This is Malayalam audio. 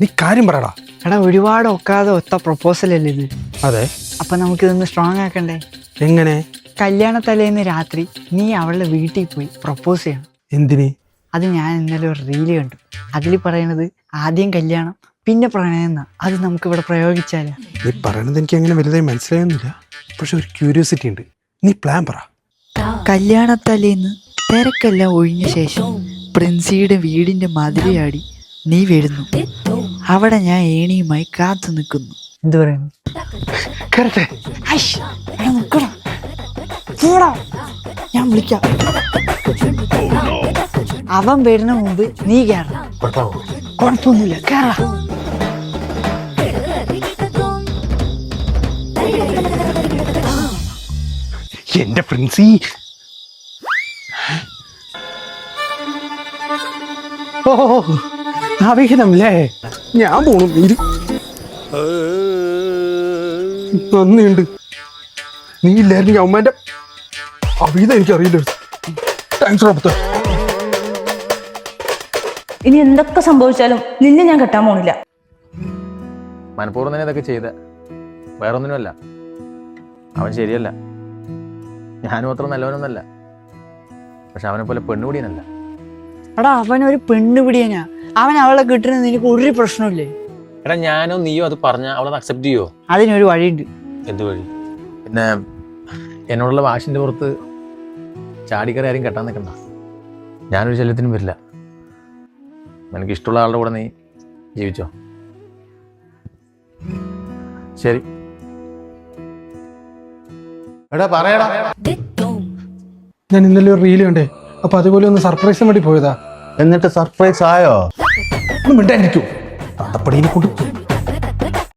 നീ കാര്യം പറയടാ. എടാ ഒരുപാട് ഒക്കാതെ ഒത്ത പ്രപ്പോസൽ അല്ലേ ഇത്? അതെ. അപ്പൊ നമുക്കിതൊന്ന് സ്ട്രോങ് ആക്കണ്ടേ? എങ്ങനെ? കല്യാണ തലേന്ന് രാത്രി നീ അവളുടെ വീട്ടിൽ പോയി പ്രപ്പോസ് ചെയ്യണം. എന്തിന്? അത് ഞാൻ ഇന്നലെ ഒരു റീല് കണ്ടു. അതിൽ പറയണത് ആദ്യം കല്യാണം പിന്നെ പ്രണയം എന്നാ. അത് നമുക്കിവിടെ പ്രയോഗിച്ചാലോ? നീ പറയണത് എനിക്ക് അങ്ങനെ വലുതായി മനസ്സിലായൊന്നുമില്ല. പക്ഷെ ഒരു ക്യൂരിയോസിറ്റി ഉണ്ട്. നീ പ്ലാൻ പറ. കല്യാണ തലേന്ന് തിരക്കെല്ലാം ഒഴിഞ്ഞ ശേഷം പ്രിൻസിയുടെ വീടിന്റെ മതിലയാടി നീ വരുന്നു. അവിടെ ഞാൻ ഏണിയുമായി കാത്തു നിൽക്കുന്നു. എന്തു പറയുന്നു? ഞാൻ വിളിക്കാം. അവൻ വരുന്ന മുമ്പ് നീ കയറണം. കുഴപ്പമൊന്നുമില്ല, കയറ. എന്റെ പ്രിൻസി. ഓ അവിഹിതമല്ലേ? ഞാൻ പോണു. നന്ദിയുണ്ട്. നീ ഇല്ലായിരുന്നു അമ്മേന്റെ അവിഹിതം എനിക്കറിയില്ല. താങ്ക്സ് റബ്ബത്ത്. ഇനി എന്തൊക്കെ സംഭവിച്ചാലും നിന്നെ ഞാൻ കെട്ടാൻ പോണില്ല. മനഃപൂർവ്വം തന്നെ ഇതൊക്കെ ചെയ്ത, വേറൊന്നിനുമല്ല. അവൻ ശരിയല്ല, ഞാനും അത്ര നല്ലവനൊന്നല്ല. പക്ഷെ അവനെ പോലെ പെണ്ണുപിടിയനല്ല. എടാ അവനൊരു പെണ്ണുപിടിയനാ. അവൻ അവളെ കിട്ടുന്ന നിനക്ക് ഒരു പ്രശ്നമില്ലേ? എടാ ഞാനോ നീയോ അത് പറഞ്ഞ അവളത് അക്സെപ്റ്റ് ചെയ്യോ? അതിനൊരു വഴിയുണ്ട്. എന്ത് വഴി? പിന്നെ എന്നോടുള്ള വാശിന്റെ പുറത്ത് ചാടിക്കറി ആരും കെട്ടാൻ നിൽക്കണ്ട. ഞാനൊരു ശല്യത്തിനും വരില്ല. എനിക്ക് ഇഷ്ടമുള്ള ആളുടെ കൂടെ നീ ജീവിച്ചോ. ശരി. എടാ പറയടാ. ഞാൻ ഇന്നലെ ഒരു റീല് കണ്ടേ. അപ്പൊ അതുപോലെ ഒന്ന് സർപ്രൈസിന് വേണ്ടി പോയതാ. എന്നിട്ട് സർപ്രൈസ് ആയോ? ഒന്നും മിണ്ടായിരിക്കൂ. തത്തപ്പടിയെ കൊണ്ട്